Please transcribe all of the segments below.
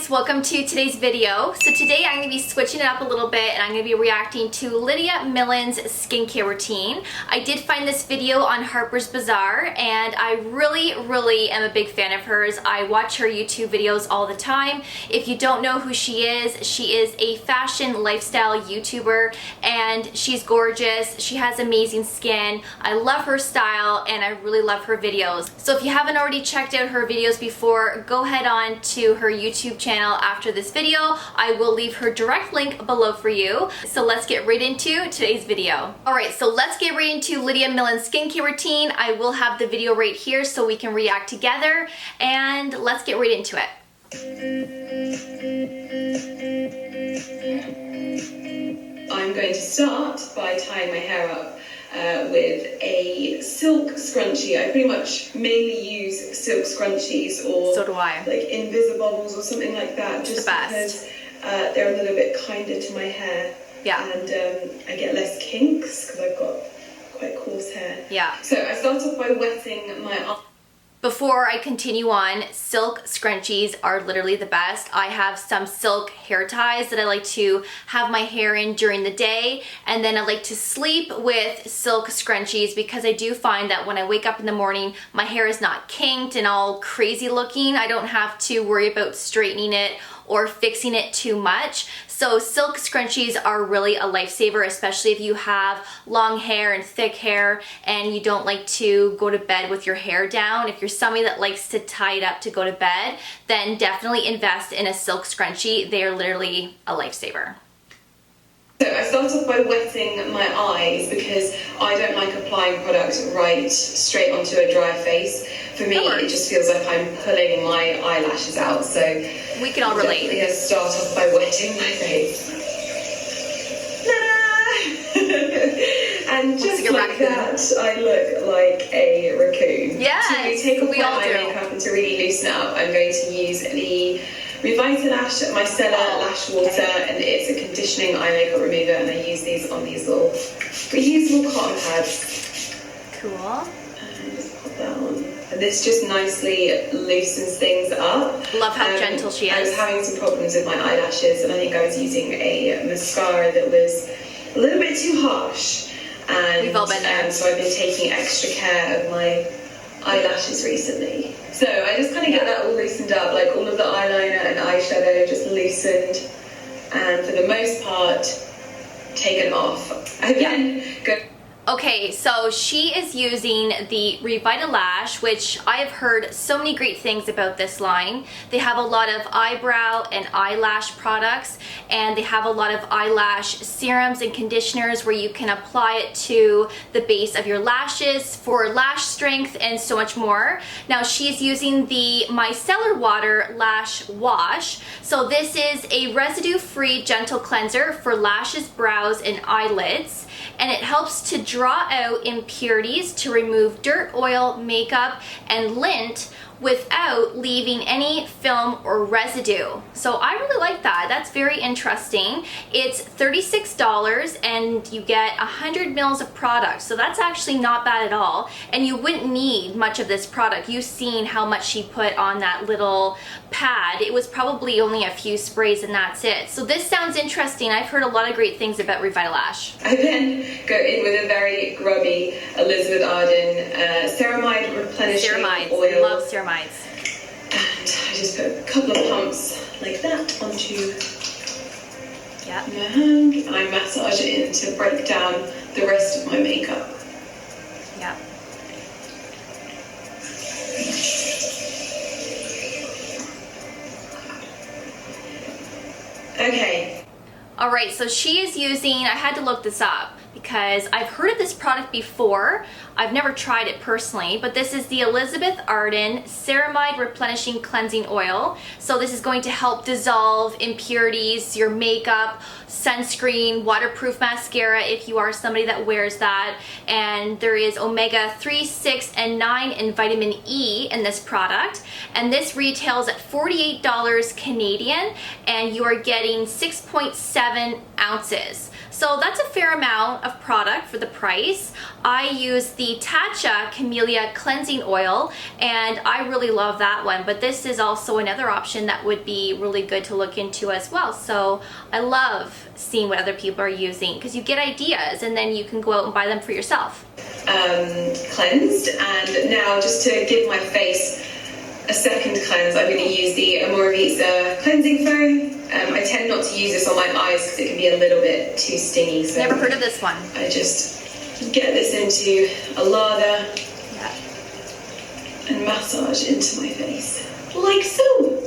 guys, welcome to today's video. So today I'm going to be switching it up a little bit and I'm going to be reacting to Lydia Millen's skincare routine. I did find this video on Harper's Bazaar and I really am a big fan of hers. I watch her YouTube videos all the time. If you don't know who she is a fashion lifestyle YouTuber and she's gorgeous. She has amazing skin. I love her style and I really love her videos. So if you haven't already checked out her videos before, go ahead on to her YouTube channel after this video. I will leave her direct link below for you. So let's get right into today's video. Alright, so let's get right into Lydia Millen's skincare routine. I will have the video right here so we can react together, and let's get right into it. I'm going to start by tying my hair up with a silk scrunchie. I pretty much mainly use silk scrunchies or so do I. Like Invisibobbles or something like that, just because they're a little bit kinder to my hair. Yeah. And I get less kinks because I've got quite coarse hair. Yeah. So I start off by wetting my arm. Before I continue on, silk scrunchies are literally the best. I have some silk hair ties that I like to have my hair in during the day, and then I like to sleep with silk scrunchies because I do find that when I wake up in the morning, my hair is not kinked and all crazy looking. I don't have to worry about straightening it or fixing it too much. So silk scrunchies are really a lifesaver, especially if you have long hair and thick hair and you don't like to go to bed with your hair down. If you're somebody that likes to tie it up to go to bed, then definitely invest in a silk scrunchie. They are literally a lifesaver. So I start off by wetting my eyes because I don't like applying product right straight onto a dry face. For me, it just feels like I'm pulling my eyelashes out. So we can all relate. I'm going to start off by wetting my face. And just like that, I look like a raccoon. Yes, to take off we my all eye do. makeup and to really loosen it up, I'm going to use the Revitalash Micellar Lash Water, and it's a conditioning eye makeup remover, and I use these on these little reusable cotton pads. Cool. And just pop that on. And this just nicely loosens things up. Love how gentle she is. I was having some problems with my eyelashes, and I think I was using a mascara that was a little bit too harsh. And we've all been there. So I've been taking extra care of my eyelashes recently. So I just kind of get that all loosened up, like all of the eyeliner and eyeshadow just loosened, and for the most part taken off. I then go. Okay, so she is using the Revitalash, which I have heard so many great things about this line. They have a lot of eyebrow and eyelash products, and they have a lot of eyelash serums and conditioners where you can apply it to the base of your lashes for lash strength and so much more. Now she's using the Micellar Water Lash Wash. So this is a residue-free gentle cleanser for lashes, brows, and eyelids, and it helps to draw out impurities, to remove dirt, oil, makeup, and lint without leaving any film or residue. So I really like that. That's very interesting. It's $36 and you get 100 mils of product. So that's actually not bad at all. And you wouldn't need much of this product. You've seen how much she put on that little pad. It was probably only a few sprays and that's it. So this sounds interesting. I've heard a lot of great things about Revitalash. I then go in with a very grubby Elizabeth Arden ceramide replenishing oil. Love ceramides. And I just put a couple of pumps like that onto my hand, and I massage it in to break down the rest of my makeup. Yeah. Okay. All right, so she is using, I had to look this up because I've heard of this product before. I've never tried it personally, but this is the Elizabeth Arden Ceramide Replenishing Cleansing Oil. So this is going to help dissolve impurities, your makeup, sunscreen, waterproof mascara if you are somebody that wears that. And there is omega 3, 6, and 9 and vitamin E in this product. And this retails at $48 Canadian, and you are getting 6.7 ounces. So that's a fair amount of product for the price. I use the Tatcha Camellia Cleansing Oil, and I really love that one, but this is also another option that would be really good to look into as well. So I love seeing what other people are using because you get ideas and then you can go out and buy them for yourself. Cleansed, and now just to give my face a second cleanse, I'm going to use the Moisturizer cleansing foam. I tend not to use this on my eyes because it can be a little bit too stingy. So never heard of this one. I just get this into a lather and massage into my face, like so.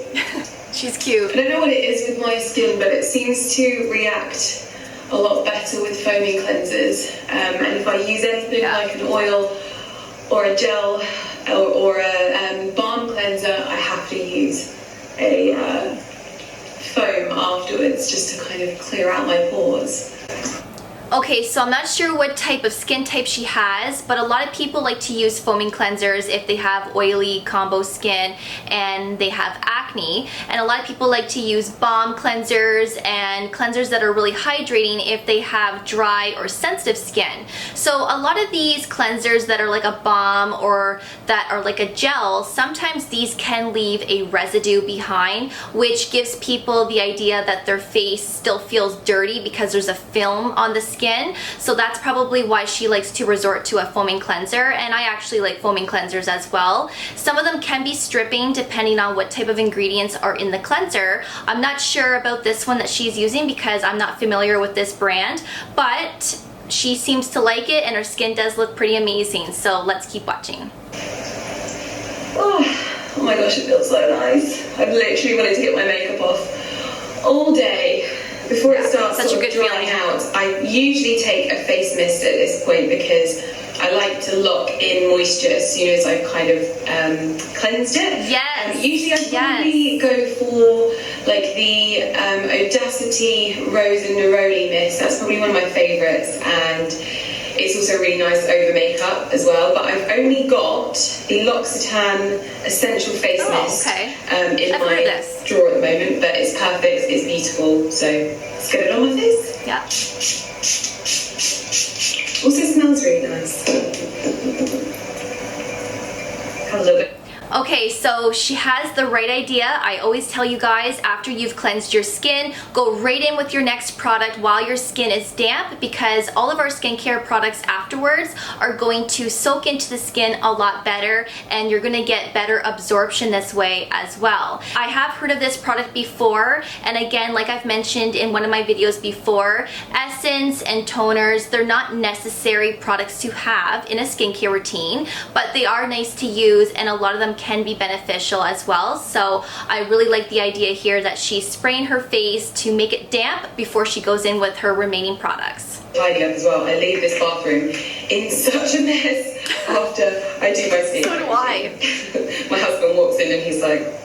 She's cute. I don't know what it is with my skin, but it seems to react a lot better with foaming cleansers. And if I use anything like an oil or a gel or a balm cleanser, I have to use a foam afterwards just to kind of clear out my pores. Okay, so I'm not sure what type of skin type she has, but a lot of people like to use foaming cleansers if they have oily combo skin and they have acne. And a lot of people like to use balm cleansers and cleansers that are really hydrating if they have dry or sensitive skin. So a lot of these cleansers that are like a balm or that are like a gel, sometimes these can leave a residue behind, which gives people the idea that their face still feels dirty because there's a film on the skin. So that's probably why she likes to resort to a foaming cleanser, and I actually like foaming cleansers as well. Some of them can be stripping depending on what type of ingredients are in the cleanser. I'm not sure about this one that she's using because I'm not familiar with this brand, but she seems to like it and her skin does look pretty amazing, so let's keep watching. Oh my gosh, it feels so nice. I've literally wanted to get my makeup off all day before it starts such a good drying feeling. out. I usually take a face mist at this point because I like to lock in moisture as soon as I've kind of cleansed it. Yes. Usually I probably go for like the Audacity Rose and Neroli mist. That's probably one of my favourites, and it's also really nice over makeup as well. But I've only got the L'Occitane Essential Face Mist in my drawer at the moment, but it's perfect, it's beautiful, so let's get it on my face. Yeah. Also smells really nice. Have a little bit. Okay, so she has the right idea. I always tell you guys, after you've cleansed your skin, go right in with your next product while your skin is damp, because all of our skincare products afterwards are going to soak into the skin a lot better, and you're gonna get better absorption this way as well. I have heard of this product before, and again, like I've mentioned in one of my videos before, essence and toners, they're not necessary products to have in a skincare routine, but they are nice to use, and a lot of them can be beneficial as well. So I really like the idea here that she's spraying her face to make it damp before she goes in with her remaining products. Tidy up as well. I leave this bathroom in such a mess after I do my skin. So do I. My husband walks in and he's like,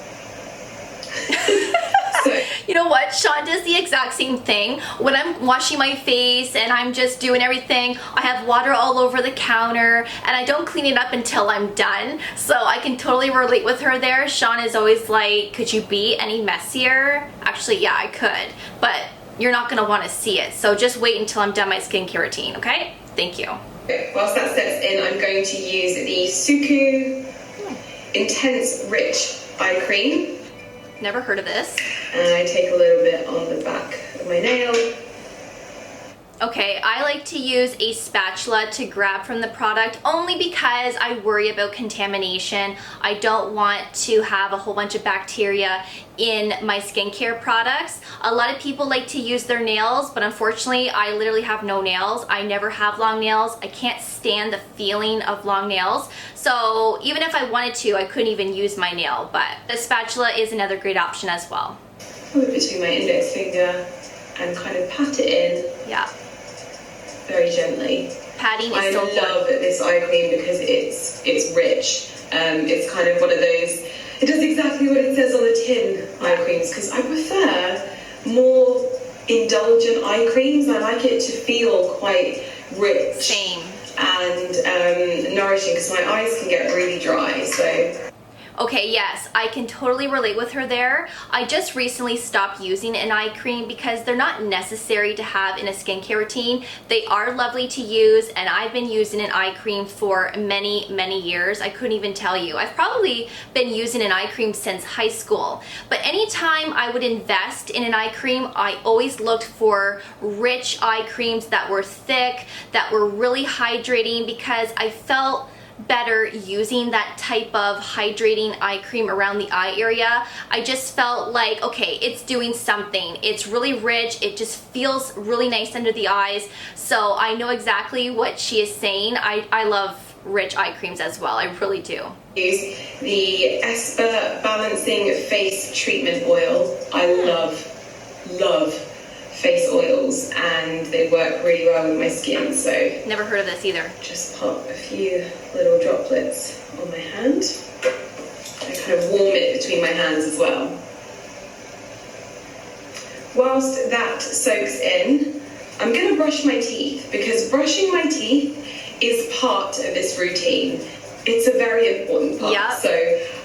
you know what? Sean does the exact same thing. When I'm washing my face and I'm just doing everything, I have water all over the counter and I don't clean it up until I'm done. So I can totally relate with her there. Sean is always like, could you be any messier? Actually, yeah, I could, but you're not gonna wanna see it. So just wait until I'm done my skincare routine, okay? Thank you. Okay, whilst that sets in, I'm going to use the Suku Intense Rich Eye Cream. Never heard of this. And I take a little bit on the back of my nail. Okay, I like to use a spatula to grab from the product only because I worry about contamination. I don't want to have a whole bunch of bacteria in my skincare products. A lot of people like to use their nails, but unfortunately I literally have no nails. I never have long nails. I can't stand the feeling of long nails. So even if I wanted to, I couldn't even use my nail, but the spatula is another great option as well. Put it between my index finger and kind of pat it in. Yeah. Very gently. Patting is so good. I love this eye cream because it's rich. It's kind of one of those, it does exactly what it says on the tin eye creams, because I prefer more indulgent eye creams. I like it to feel quite rich. Same. And nourishing, because my eyes can get really dry. So Okay, yes, I can totally relate with her there. I just recently stopped using an eye cream because they're not necessary to have in a skincare routine. They are lovely to use, and I've been using an eye cream for many, many years. I couldn't even tell you. I've probably been using an eye cream since high school. But anytime I would invest in an eye cream, I always looked for rich eye creams that were thick, that were really hydrating, because I felt better using that type of hydrating eye cream around the eye area. I just felt like, okay, it's doing something. It's really rich. It just feels really nice under the eyes. So I know exactly what she is saying. I love rich eye creams as well. I really do. Use the Esper Balancing Face Treatment Oil. I love face oils, and they work really well with my skin, so never heard of this either. Just pop a few little droplets on my hand. I kind of warm it between my hands as well. Whilst that soaks in, I'm going to brush my teeth, because brushing my teeth is part of this routine. It's a very important part. Yep. So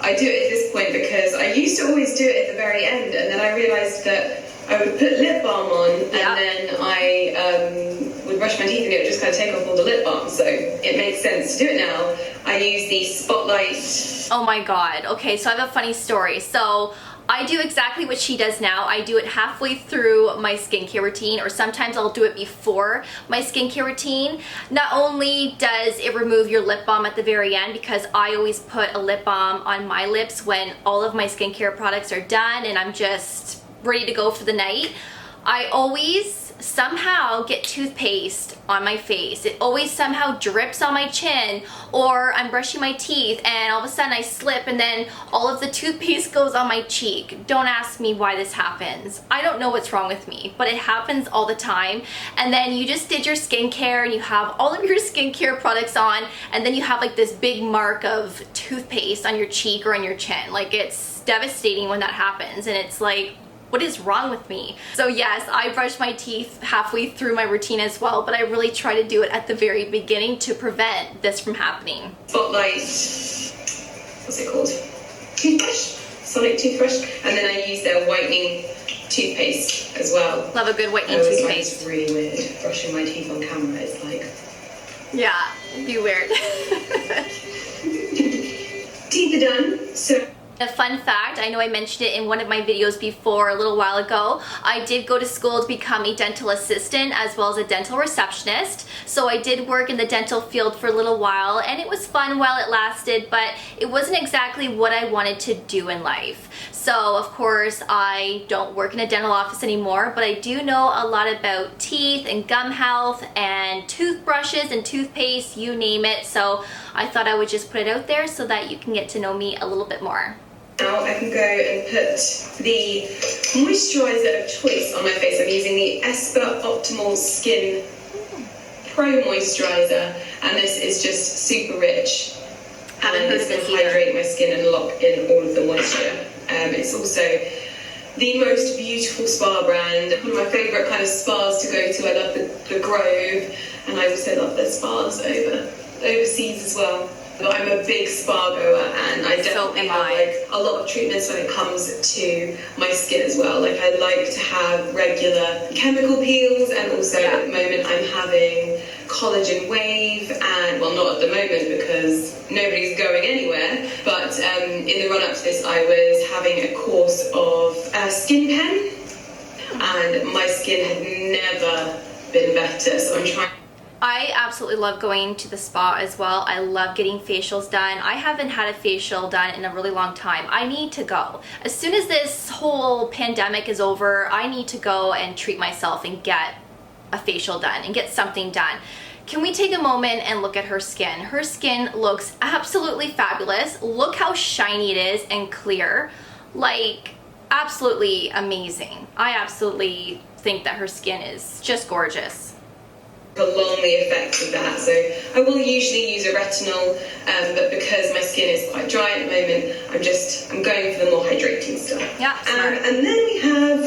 I do it at this point because I used to always do it at the very end, and then I realised that I would put lip balm on, and then I would brush my teeth and it would just kind of take off all the lip balm. So it makes sense to do it now. I use the Spotlight. Oh my god. Okay, so I have a funny story. So I do exactly what she does now. I do it halfway through my skincare routine, or sometimes I'll do it before my skincare routine. Not only does it remove your lip balm at the very end, because I always put a lip balm on my lips when all of my skincare products are done and I'm just ready to go for the night, I always somehow get toothpaste on my face. It always somehow drips on my chin, or I'm brushing my teeth and all of a sudden I slip and then all of the toothpaste goes on my cheek. Don't ask me why this happens. I don't know what's wrong with me, but it happens all the time. And then you just did your skincare and you have all of your skincare products on, and then you have like this big mark of toothpaste on your cheek or on your chin. Like, it's devastating when that happens, and it's like, what is wrong with me? So yes, I brush my teeth halfway through my routine as well, but I really try to do it at the very beginning to prevent this from happening. Spotlight, what's it called? Toothbrush? Sonic toothbrush. And then I use their whitening toothpaste as well. Love a good whitening toothpaste. It's really weird brushing my teeth on camera. It's like, yeah, it'd be weird. Teeth are done, so A fun fact, I know I mentioned it in one of my videos before a little while ago, I did go to school to become a dental assistant as well as a dental receptionist. So I did work in the dental field for a little while, and it was fun while it lasted, but it wasn't exactly what I wanted to do in life. So of course I don't work in a dental office anymore, but I do know a lot about teeth and gum health and toothbrushes and toothpaste, you name it. So I thought I would just put it out there so that you can get to know me a little bit more. Now I can go and put the moisturizer of choice on my face. I'm using the Esper Optimal Skin Pro Moisturizer, and this is just super rich. And it's going to hydrate my skin and lock in all of the moisture. It's also the most beautiful spa brand. One of my favourite kind of spas to go to. I love the Grove, and I also love their spas overseas as well. But I'm a big spa goer, and I definitely have like a lot of treatments when it comes to my skin as well. Like, I like to have regular chemical peels, and also at the moment I'm having collagen wave, and well, not at the moment because nobody's going anywhere, but in the run up to this I was having a course of skin pen, and my skin had never been better, so I'm trying. I absolutely love going to the spa as well. I love getting facials done. I haven't had a facial done in a really long time. I need to go. As soon as this whole pandemic is over, I need to go and treat myself and get a facial done and get something done. Can we take a moment and look at her skin? Her skin looks absolutely fabulous. Look how shiny it is and clear. Like, absolutely amazing. I absolutely think that her skin is just gorgeous. Along the effects of that, so I will usually use a retinol, but because my skin is quite dry at the moment, I'm going for the more hydrating stuff. Yeah, smart. And then we have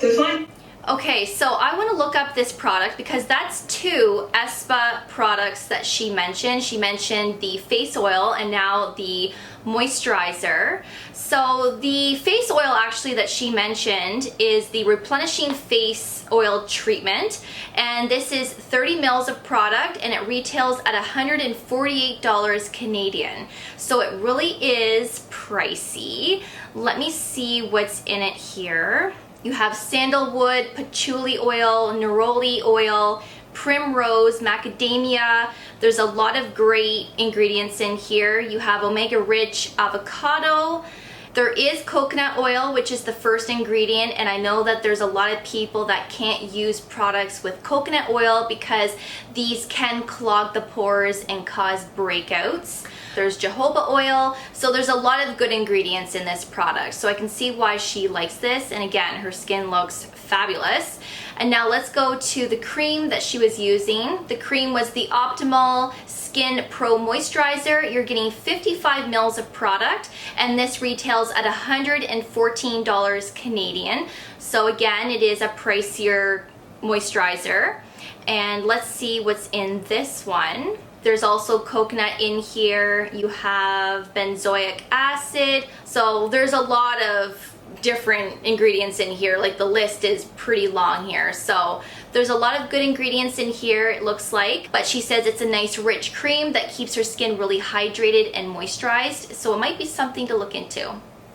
the fine. Okay, so I want to look up this product because that's two Espa products that she mentioned. She mentioned the face oil and now the moisturizer. So the face oil actually that she mentioned is the replenishing face oil treatment, and this is 30 mils of product and it retails at $148 Canadian. So it really is pricey. Let me see what's in it here. You have sandalwood, patchouli oil, neroli oil, primrose, macadamia. There's a lot of great ingredients in here. You have omega-rich avocado. There is coconut oil, which is the first ingredient, and I know that there's a lot of people that can't use products with coconut oil because these can clog the pores and cause breakouts. There's jojoba oil, so there's a lot of good ingredients in this product. So I can see why she likes this, and again, her skin looks fabulous. And now let's go to the cream that she was using. The cream was the Optimal Skin Pro Moisturizer. You're getting 55 mils of product, and this retails at $114 Canadian. So again, it is a pricier moisturizer. And let's see what's in this one. There's also coconut in here. You have benzoic acid. So there's a lot of different ingredients in here. Like, the list is pretty long here. So there's a lot of good ingredients in here, it looks like. But she says it's a nice rich cream that keeps her skin really hydrated and moisturized. So it might be something to look into.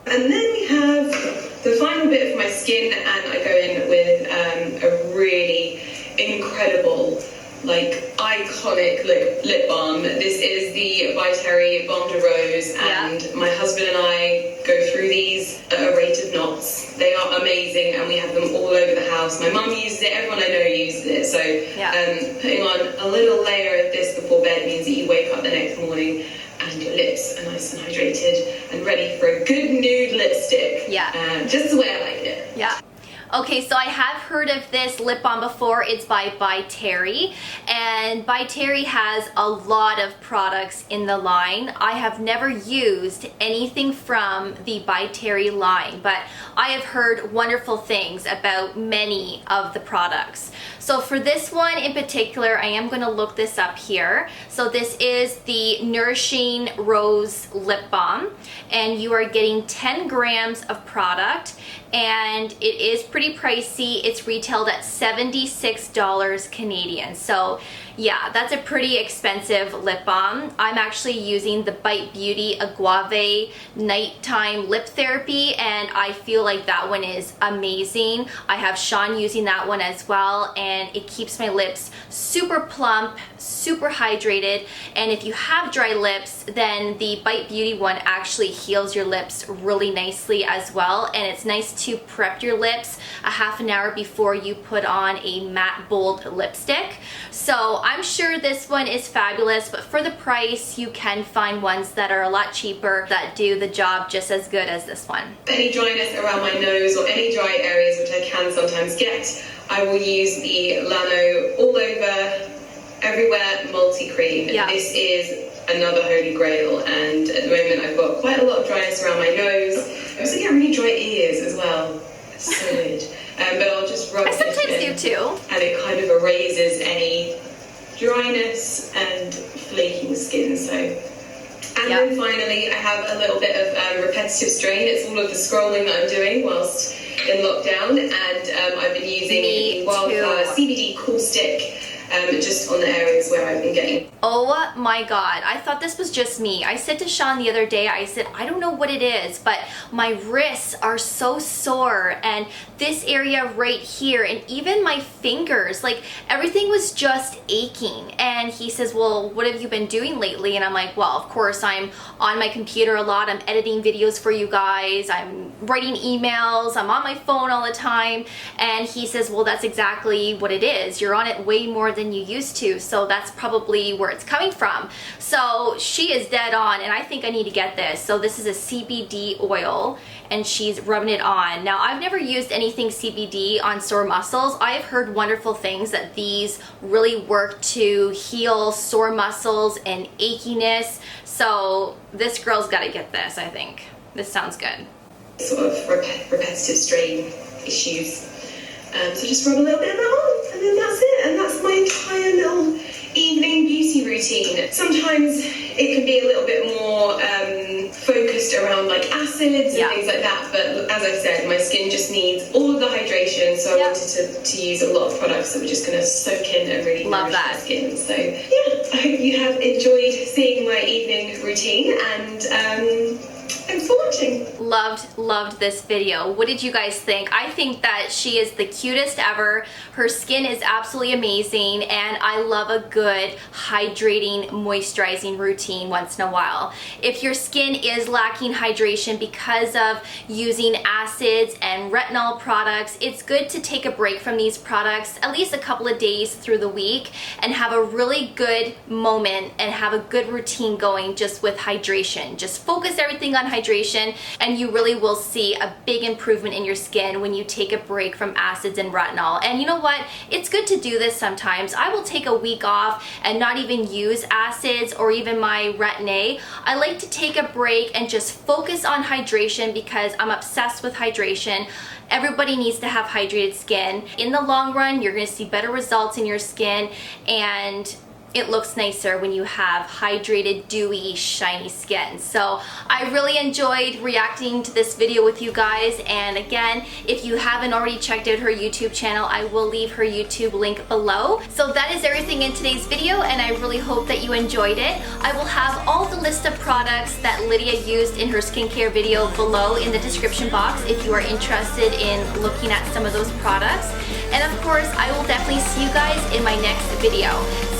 And then we have the final bit of my skin, and I go in with a really incredible, like, iconic lip balm. This is the Viterri Balm de Rose, and my husband and I go through these at a rate of knots. They are amazing, and we have them all over the house. My mum uses it, everyone I know uses it, so putting on a little layer of this before bed means that you wake up the next morning and your lips are nice and hydrated and ready for a good nude lipstick. Just the way I like it. Okay, so I have heard of this lip balm before. It's by Viterri, and Viterri has a lot of products in the line. I have never used anything from the Viterri line, but I have heard wonderful things about many of the products. So for this one in particular, I am going to look this up here. So this is the Nourishing Rose Lip Balm, and you are getting 10 grams of product, and it is pretty pricey. It's retailed at $76 Canadian. So yeah, that's a pretty expensive lip balm. I'm actually using the Bite Beauty Agave Nighttime Lip Therapy, and I feel like that one is amazing. I have Sean using that one as well, and it keeps my lips super plump, super hydrated. And if you have dry lips, then the Bite Beauty one actually heals your lips really nicely as well. And it's nice to prep your lips a half an hour before you put on a matte bold lipstick. So I'm sure this one is fabulous, but for the price, you can find ones that are a lot cheaper that do the job just as good as this one. Any dryness around my nose or any dry areas, which I can sometimes get, I will use the Lano All Over Everywhere Multi-Cream. This is another holy grail, and at the moment I've got quite a lot of dryness around my nose. I also get really dry ears as well. It's so weird. But I'll just rub this in. I sometimes do too. And it kind of erases any dryness and flaking skin. So, and then finally I have a little bit of repetitive strain. It's all of the scrolling that I'm doing whilst in lockdown, and I've been using the Wildflower CBD Cool Stick just on the areas where I've been getting. Oh my god, I thought this was just me. I said to Sean the other day, I said, I don't know what it is, but my wrists are so sore, and this area right here, and even my fingers, like everything was just aching. And he says, well, what have you been doing lately? And I'm like, well, of course, I'm on my computer a lot. I'm editing videos for you guys. I'm writing emails. I'm on my phone all the time. And he says, well, that's exactly what it is. You're on it way more than you used to. So that's probably where it's coming from. So she is dead on, and I think I need to get this. So this is a CBD oil, and she's rubbing it on. Now, I've never used anything CBD on sore muscles. I have heard wonderful things that these really work to heal sore muscles and achiness. So this girl's got to get this, I think. This sounds good. Sort of repetitive strain issues. So just rub a little bit of that on, and then that's it. And that's my entire little evening beauty routine. Sometimes it can be a little bit more focused around like acids and things like that, but as I said, my skin just needs all of the hydration, so I wanted to use a lot of products that were just going to soak in and really nourish my skin. So yeah, I hope you have enjoyed seeing my evening routine, and thanks for watching. Loved this video. What did you guys think? I think that she is the cutest ever. Her skin is absolutely amazing, and I love a good hydrating, moisturizing routine once in a while. If your skin is lacking hydration because of using acids and retinol products, it's good to take a break from these products at least a couple of days through the week and have a really good moment and have a good routine going just with hydration. Just focus everything on hydration, and you really will see a big improvement in your skin when you take a break from acids and retinol. And you know what? It's good to do this sometimes. I will take a week off and not even use acids or even my Retin-A. I like to take a break and just focus on hydration because I'm obsessed with hydration. Everybody needs to have hydrated skin. In the long run, you're going to see better results in your skin, and it looks nicer when you have hydrated, dewy, shiny skin. So I really enjoyed reacting to this video with you guys, and again, if you haven't already checked out her YouTube channel, I will leave her YouTube link below. So that is everything in today's video, and I really hope that you enjoyed it. I will have all the list of products that Lydia used in her skincare video below in the description box if you are interested in looking at some of those products. And of course, I will definitely see you guys in my next video.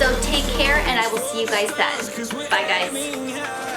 So take care, and I will see you guys then. Bye guys.